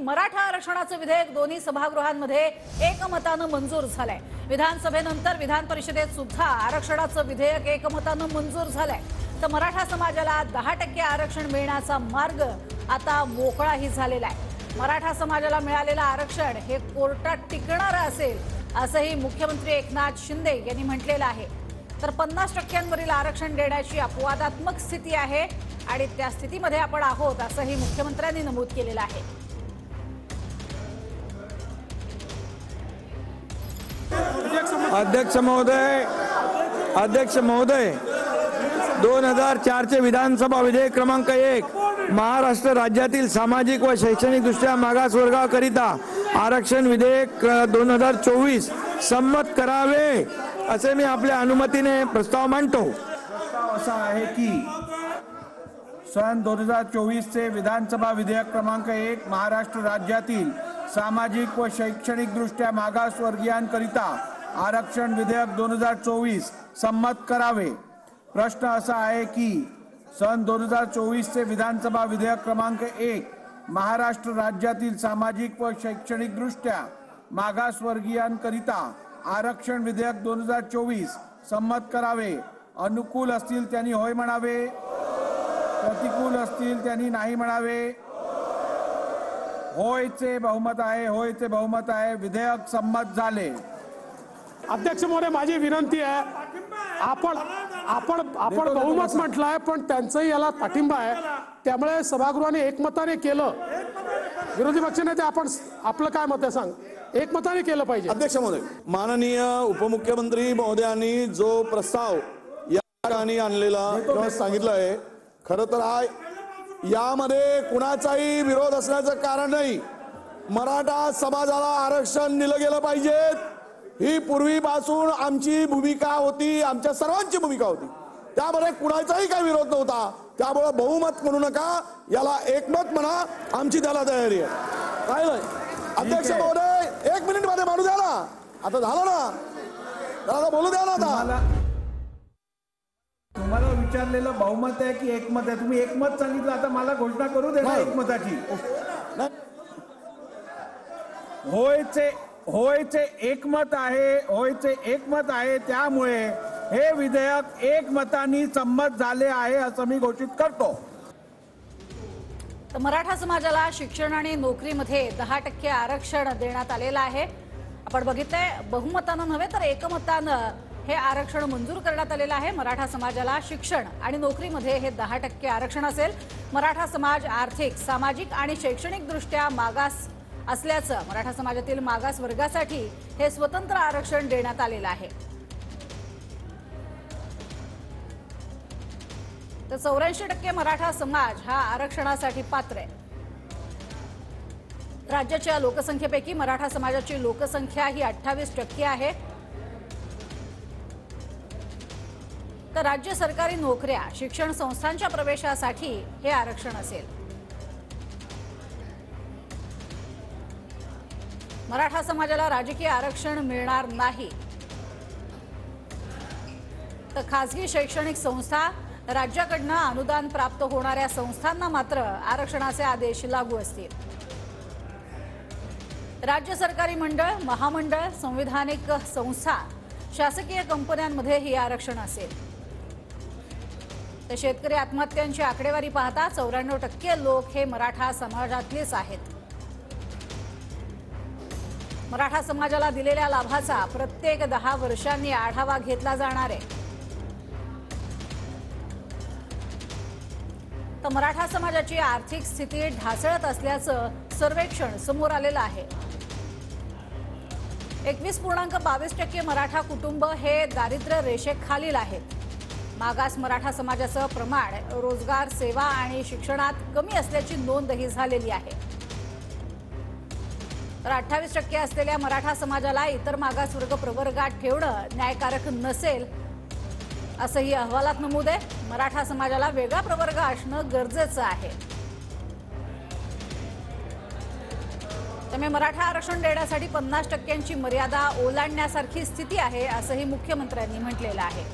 मराठा आरक्षणाचं विधेयक दोन्ही सभागृहांमध्ये एकमतानं मंजूर झालंय। विधानसभेनंतर विधान परिषदेत सुद्धा आरक्षणाचं विधेयक एकमतानं मंजूर झालंय। तर मराठा समाजाला 10% आरक्षण मिळण्याचा मार्ग आता मोकळाही झालेला आहे। मराठा समाजाला मिळालेलं आरक्षण हे कोर्टात टिकणारं असेल असंही मुख्यमंत्री एकनाथ शिंदे यांनी म्हटलेलं आहे। तर 50%वरील आरक्षण देण्याची अपवादात्मक स्थिती आहे आणि त्या स्थितीमध्ये आपण आहोत असंही मुख्यमंत्र्यांनी नमूद केलेलं आहे। अध्यक्ष महोदय 2004 चे विधानसभा विधेयक क्रमांक 1 महाराष्ट्र राज्यातील सामाजिक व शैक्षणिक दृष्ट्या मागासवर्गाकरिता आरक्षण विधेयक 2024 संमत करावे असे मी आपल्या अनुमतीने प्रस्ताव मांडतो। प्रस्ताव असा आहे की सन 2024 चे विधानसभा विधेयक क्रमांक 1 महाराष्ट्र राज्यातील सामाजिक व शैक्षणिक दृष्ट्या मागासवर्गीयांकरिता आरक्षण विधेयक 2024 संमत करावे। प्रश्न असा आहे की सन 2024 चे विधानसभा विधेयक क्रमांक 1 महाराष्ट्र राज्यातील सामाजिक व शैक्षणिक दृष्ट्या मागासवर्गीयांकरिता आरक्षण विधेयक 2024 संमत करावे। अनुकूल असतील त्यांनी होय म्हणावे, प्रतिकूल असतील त्यांनी नाही म्हणावे। होयचे बहुमत आहे, होयचे बहुमत आहे। विधेयक संमत झाले। अध्यक्ष महोदय, माझी विनंती आहे, आपण बहुमत म्हटलंय पण त्यांचंही याला पाठिंबा आहे, त्यामुळे सभागृहाने एकमताने केलं। विरोधी पक्षनेते आपण आपलं काय मत आहे सांग, एकमताने केलं पाहिजे। अध्यक्ष महोदय, माननीय उपमुख्यमंत्री महोदयांनी जो प्रस्ताव या ठिकाणी आणलेला किंवा सांगितलं आहे, खरं तर हा यामध्ये कुणाचाही विरोध असण्याचं कारण नाही। मराठा समाजाला आरक्षण दिलं गेलं पाहिजे ही पूर्वीपासून आमची भूमिका होती, आमच्या सर्वांची भूमिका होती, त्यामध्ये कुणाचाही काही विरोध नव्हता। त्यामुळे बहुमत म्हणू नका, याला एकमत म्हणा, आमची त्याला तयारी आहे। काय नाही अध्यक्ष महोदय, 1 मिनिट मध्ये मानू द्या ना, आता झालं ना, त्याला बोलू द्या ना। आता तुम्हाला विचारलेलं बहुमत आहे की एकमत आहे, तुम्ही एकमत सांगितलं, आता मला घोषणा करू दे ना एकमताची। होयचे एकमत आहे, होयचे एकमत आहे, त्यामुळे हे विधेयक एकमताने संमत झाले आहे असं मी घोषित करतो। तर मराठा समाजाला शिक्षण आणि नोकरीमध्ये 10% आरक्षण देण्यात आलेलं आहे। आपण बघितलंय, बहुमतानं नव्हे तर एकमतानं हे आरक्षण मंजूर करण्यात आलेलं आहे। मराठा समाजाला शिक्षण आणि नोकरीमध्ये हे 10% आरक्षण असेल। मराठा समाज आर्थिक, सामाजिक आणि शैक्षणिक दृष्ट्या मागास असल्याचं मराठा समाजातील मागास वर्गासाठी हे स्वतंत्र आरक्षण देण्यात आलेलं आहे। तर 84% मराठा समाज हा आरक्षणासाठी पात्र आहे। राज्याच्या लोकसंख्येपैकी मराठा समाजाची लोकसंख्या ही 28% आहे। तर राज्य सरकारी नोकऱ्या, शिक्षण संस्थांच्या प्रवेशासाठी हे आरक्षण असेल। मराठा समाजाला राजकीय आरक्षण मिळणार नाही। तर खासगी शैक्षणिक संस्था, राज्याकडून अनुदान प्राप्त होणाऱ्या संस्थांना मात्र आरक्षणाचे आदेश लागू असतील। राज्य सरकारी मंडळ, महामंडळ, संविधानिक संस्था, शासकीय कंपन्यांमध्ये हे आरक्षण असेल। तर शेतकरी आत्महत्यांची आकडेवारी पाहता 94% लोक हे मराठा समाजातलेच आहेत। मराठा समाजाला दिलेल्या लाभाचा प्रत्येक 10 वर्षांनी आढावा घेतला जाणार आहे। तर मराठा समाजाची आर्थिक स्थिती ढासळत असल्याचं सर्वेक्षण समोर आलेलं आहे। 21.22% मराठा कुटुंब हे दारिद्र्य रेषेखालील आहेत। मागास मराठा समाजाचं प्रमाण रोजगार, सेवा आणि शिक्षणात कमी असल्याची नोंदही झालेली आहे। तर 28% असलेल्या मराठा समाजाला इतर मागासवर्ग प्रवर्गात ठेवणं न्यायकारक नसेल असंही अहवालात नमूद आहे। मराठा समाजाला वेगळा प्रवर्ग असणं गरजेचं आहे। त्यामुळे मराठा आरक्षण देण्यासाठी 50%ची मर्यादा ओलांडण्यासारखी स्थिती आहे असंही मुख्यमंत्र्यांनी म्हटलेलं आहे।